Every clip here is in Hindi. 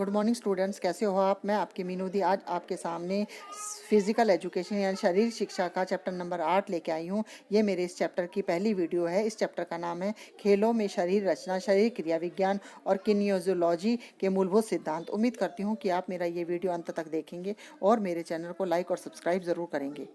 गुड मॉर्निंग स्टूडेंट्स, कैसे हो आप। मैं आपकी मीनू दी आज आपके सामने फिजिकल एजुकेशन यानी शरीर शिक्षा का चैप्टर नंबर 8 लेके आई हूँ। ये मेरे इस चैप्टर की पहली वीडियो है। इस चैप्टर का नाम है खेलों में शरीर रचना, शरीर क्रिया विज्ञान और किनियोलॉजी के मूलभूत सिद्धांत। उम्मीद करती हूँ कि आप मेरा ये वीडियो अंत तक देखेंगे और मेरे चैनल को लाइक और सब्सक्राइब ज़रूर करेंगे।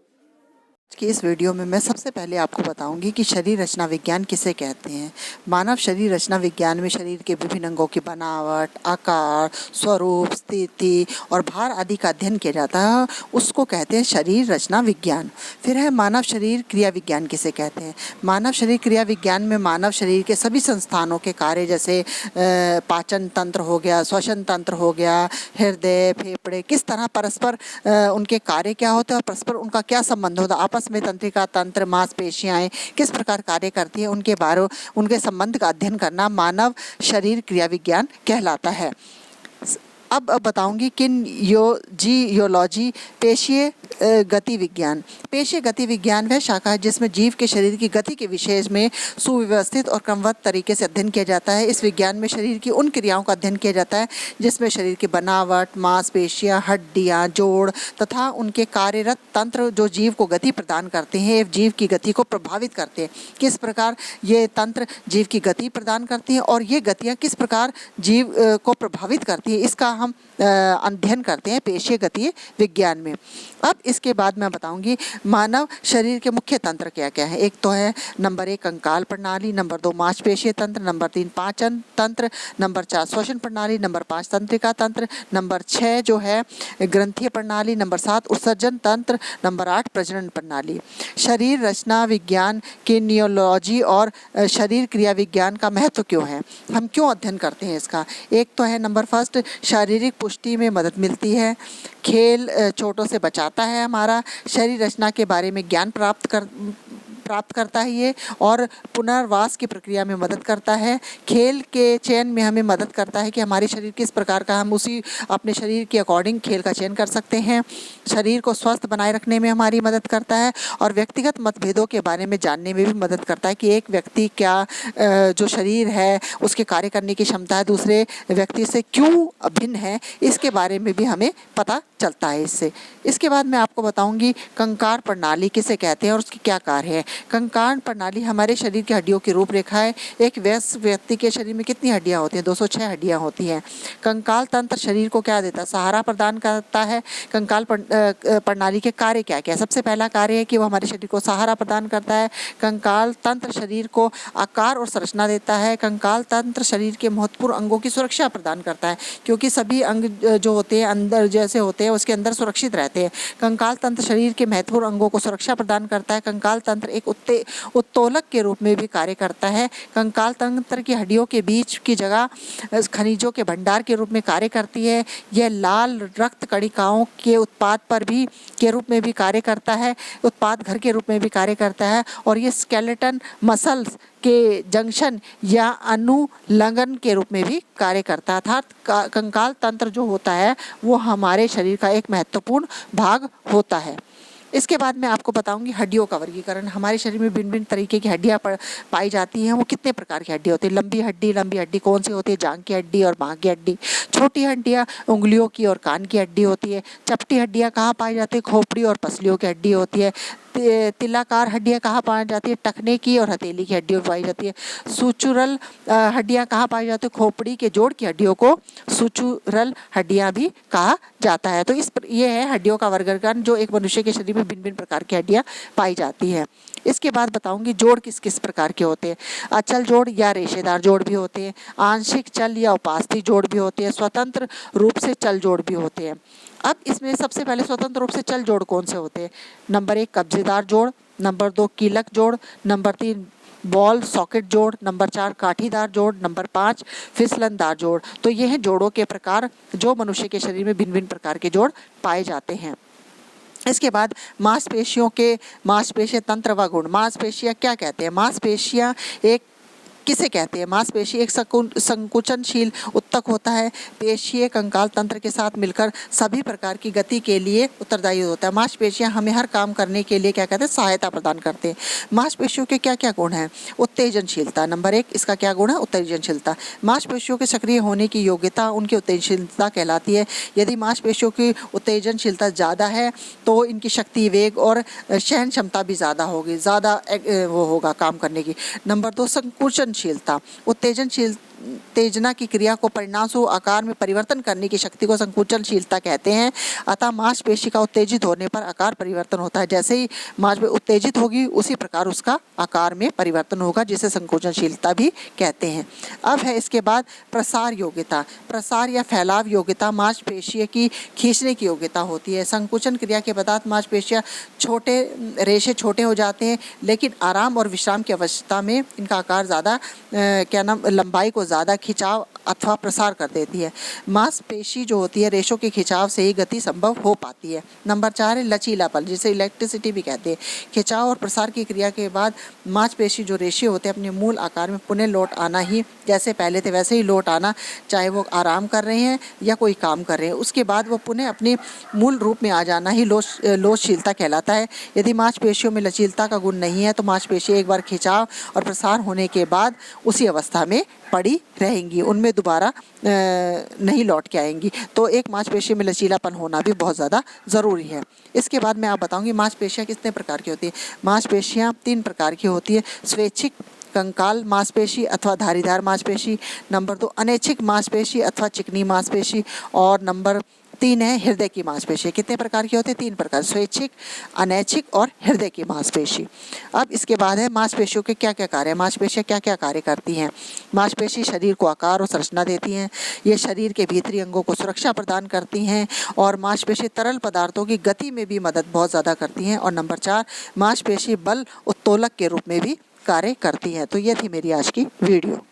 आज की इस वीडियो में मैं सबसे पहले आपको बताऊंगी कि शरीर रचना विज्ञान किसे कहते हैं। मानव शरीर रचना विज्ञान में शरीर के विभिन्न अंगों की बनावट, आकार, स्वरूप, स्थिति और भार आदि का अध्ययन किया जाता है, उसको कहते हैं शरीर रचना विज्ञान। फिर है मानव शरीर क्रिया विज्ञान किसे कहते हैं। मानव शरीर क्रिया विज्ञान में मानव शरीर के सभी संस्थानों के कार्य जैसे पाचन तंत्र हो गया, श्वसन तंत्र हो गया, हृदय, फेफड़े, किस तरह परस्पर उनके कार्य क्या होते हैं और परस्पर उनका क्या संबंध होता है, आपस में तंत्रिका तंत्र, मांसपेशियाँ किस प्रकार कार्य करती है, उनके संबंध का अध्ययन करना मानव शरीर क्रिया विज्ञान कहलाता है। अब बताऊंगी किनियोलॉजी पेशीय गति विज्ञान। पेशीय गति विज्ञान वह शाखा है जिसमें जीव के शरीर की गति के विषय में सुव्यवस्थित और क्रमबद्ध तरीके से अध्ययन किया जाता है। इस विज्ञान में शरीर की उन क्रियाओं का अध्ययन किया जाता है जिसमें शरीर की बनावट, मांसपेशियां, हड्डियां, जोड़ तथा उनके कार्यरत तंत्र जो जीव को गति प्रदान करते हैं, जीव की गति को प्रभावित करते हैं। किस प्रकार ये तंत्र जीव की गति प्रदान करती हैं और ये गतियाँ किस प्रकार जीव को प्रभावित करती है, इसका हम अध्ययन करते हैं पेशीय गति विज्ञान में। अब इसके बाद मैं बताऊंगी मानव शरीर के मुख्य तंत्र क्या क्या है। एक तो है नंबर 1 कंकाल प्रणाली, नंबर 2 मांसपेशीय तंत्र, नंबर 3 पाचन तंत्र, नंबर 4 श्वसन प्रणाली, नंबर 5 तंत्रिका तंत्र, नंबर 6 जो है ग्रंथीय प्रणाली, नंबर 7 उत्सर्जन तंत्र, नंबर 8 प्रजनन प्रणाली। शरीर रचना विज्ञान की नियोलॉजी और शरीर क्रिया विज्ञान का महत्व क्यों है, हम क्यों अध्ययन करते हैं इसका। एक तो है नंबर फर्स्ट शारीरिक पुष्टि में मदद मिलती है, खेल चोटों से बचाता है, हमारा शरीर रचना के बारे में ज्ञान प्राप्त करता है ये, और पुनर्वास की प्रक्रिया में मदद करता है। खेल के चयन में हमें मदद करता है कि हमारे शरीर किस प्रकार का, हम उसी अपने शरीर के अकॉर्डिंग खेल का चयन कर सकते हैं। शरीर को स्वस्थ बनाए रखने में हमारी मदद करता है और व्यक्तिगत मतभेदों के बारे में जानने में भी मदद करता है कि एक व्यक्ति क्या जो शरीर है उसके कार्य करने की क्षमता है दूसरे व्यक्ति से क्यों भिन्न है, इसके बारे में भी हमें पता चलता है इससे। इसके बाद मैं आपको बताऊंगी कंकाल प्रणाली किसे कहते हैं और उसकी क्या कार्य है। कंकाल प्रणाली हमारे शरीर की हड्डियों की रूपरेखा है। एक वयस्क व्यक्ति के शरीर में कितनी हड्डियां होती हैं, 206 हड्डियां होती हैं। कंकाल तंत्र शरीर को क्या देता है, सहारा प्रदान करता है। कंकाल प्रणाली के कार्य क्या क्या है। सबसे पहला कार्य है कि वो हमारे शरीर को सहारा प्रदान करता है। कंकाल तंत्र शरीर को आकार और संरचना देता है। कंकाल तंत्र शरीर के महत्वपूर्ण अंगों की सुरक्षा प्रदान करता है, क्योंकि सभी अंग जो होते हैं अंदर जैसे होते हैं उसके अंदर सुरक्षित रहते हैं। कंकाल तंत्र शरीर के महत्वपूर्ण अंगों को सुरक्षा प्रदान करता है। कंकाल तंत्र एक उत्तोलक के रूप में भी कार्य करता है। कंकाल तंत्र की हड्डियों के बीच की जगह खनिजों के भंडार के रूप में कार्य करती है। यह लाल रक्त कणिकाओं के उत्पाद पर भी के रूप में भी कार्य करता है, उत्पाद घर के रूप में भी कार्य करता है। और ये स्केलेटन मसल्स के जंक्शन या अनुलंघन के रूप में भी कार्य करता है। अर्थात कंकाल तंत्र जो होता है वो हमारे शरीर का एक महत्वपूर्ण भाग होता है। इसके बाद मैं आपको बताऊंगी हड्डियों का वर्गीकरण। हमारे शरीर में भिन्न भिन्न तरीके की हड्डियां पाई जाती हैं। वो कितने प्रकार की हड्डी होती है। लंबी हड्डी कौन सी होती है, जांघ की हड्डी और बांह की हड्डी। छोटी हड्डियां उंगलियों की और कान की हड्डी होती है। चपटी हड्डियां कहाँ पाई जाती है, खोपड़ी और पसलियों की हड्डी होती है। तिलाकार हड्डियां कहाँ पाई जाती है, टखने की और हथेली की हड्डियों पाई जाती है। सुचुरल हड्डियां कहाँ पाई जाती है, खोपड़ी के जोड़ की हड्डियों को सुचुरल हड्डियां भी कहा जाता है। तो ये है हड्डियों का वर्गीकरण जो एक मनुष्य के शरीर में भिन्न भिन्न प्रकार की हड्डियां पाई जाती हैं। इसके बाद बताऊंगी जोड़ किस किस प्रकार के होते हैं। अचल जोड़ या रेशेदार जोड़ भी होते हैं, आंशिक चल या उपास्थि जोड़ भी होते हैं, स्वतंत्र रूप से चल जोड़ भी होते हैं। अब इसमें सबसे पहले स्वतंत्र रूप से चल जोड़ कौन से होते हैं। नंबर 1 कब्जेदार जोड़, नंबर 2 कीलक जोड़, नंबर 3 बॉल सॉकेट जोड़, नंबर 4 काठीदार जोड़, नंबर 5 फिसलनदार जोड़। तो ये हैं जोड़ों के प्रकार जो मनुष्य के शरीर में भिन्न भिन्न प्रकार के जोड़ पाए जाते हैं। इसके बाद मांसपेशियों के मांसपेशीय तंत्र व गुण। मांसपेशियां क्या कहते हैं, मांसपेशियां एक किसे कहते हैं? मांसपेशी एक संकुचनशील उत्तक होता है। पेशीय कंकाल तंत्र के साथ मिलकर सभी प्रकार की गति के लिए उत्तरदायी होता है। मांसपेशियां हमें हर काम करने के लिए क्या कहते हैं? सहायता प्रदान करते हैं। मांसपेशियों के क्या क्या गुण हैं? उत्तेजनशीलता नंबर 1, इसका क्या गुण है? उत्तेजनशीलता। मांसपेशियों के सक्रिय होने की योग्यता उनकी उत्तेजनशीलता कहलाती है। यदि मांसपेशियों की उत्तेजनशीलता ज़्यादा है तो इनकी शक्ति, वेग और सहन क्षमता भी ज़्यादा होगी, ज़्यादा वो होगा काम करने की। नंबर 2, संकुचनशीलता। उत्तेजना की क्रिया को परिणामस्वरूप आकार में परिवर्तन करने की शक्ति को संकुचनशीलता कहते हैं। अतः मांसपेशी का उत्तेजित होने पर आकार परिवर्तन होता है। जैसे ही मांसपेशी उत्तेजित होगी उसी प्रकार उसका आकार में परिवर्तन होगा, जिसे संकुचनशीलता भी कहते हैं। अब है इसके बाद प्रसार योग्यता। प्रसार या फैलाव योग्यता मांसपेशी की खींचने की योग्यता होती है। संकुचन क्रिया के बाद मांसपेशियां रेशे छोटे हो जाते हैं, लेकिन आराम और विश्राम की अवस्था में इनका आकार ज़्यादा लंबाई को ज़्यादा खिंचाव अथवा प्रसार कर देती है। मांसपेशी जो होती है रेशों के खिंचाव से ही गति संभव हो पाती है। नंबर 4 है लचीलापन, जिसे इलेक्ट्रिसिटी भी कहते हैं। खिंचाव और प्रसार की क्रिया के बाद मांसपेशी जो रेशे होते हैं अपने मूल आकार में पुनः लौट आना ही, जैसे पहले थे वैसे ही लौट आना, चाहे वो आराम कर रहे हैं या कोई काम कर रहे हैं, उसके बाद वो पुनः अपने मूल रूप में आ जाना ही लोचशीलता कहलाता है। यदि मांसपेशियों में लचीलता का गुण नहीं है तो मांसपेशी एक बार खिंचाव और प्रसार होने के बाद उसी अवस्था में पड़ी रहेंगी, उनमें दोबारा नहीं लौट के आएंगी। तो एक मांसपेशी में लचीलापन होना भी बहुत ज़्यादा ज़रूरी है। इसके बाद मैं आप बताऊंगी मांसपेशियां कितने प्रकार की होती है। मांसपेशियां 3 प्रकार की होती है। स्वैच्छिक कंकाल मांसपेशी अथवा धारीदार मांसपेशी। नंबर 2 अनैच्छिक मांसपेशी अथवा चिकनी मांसपेशी। और नंबर 3 है हृदय की मांसपेशी। कितने प्रकार की होती है? 3 प्रकार, स्वैच्छिक, अनैच्छिक और हृदय की मांसपेशी। अब इसके बाद है मांसपेशियों के क्या क्या कार्य हैं, मांसपेशियां क्या क्या कार्य करती हैं। मांसपेशी शरीर को आकार और संरचना देती हैं। ये शरीर के भीतरी अंगों को सुरक्षा प्रदान करती हैं और मांसपेशी तरल पदार्थों की गति में भी मदद बहुत ज़्यादा करती हैं। और नंबर 4 मांसपेशी बल उत्तोलक के रूप में भी कार्य करती है। तो ये थी मेरी आज की वीडियो।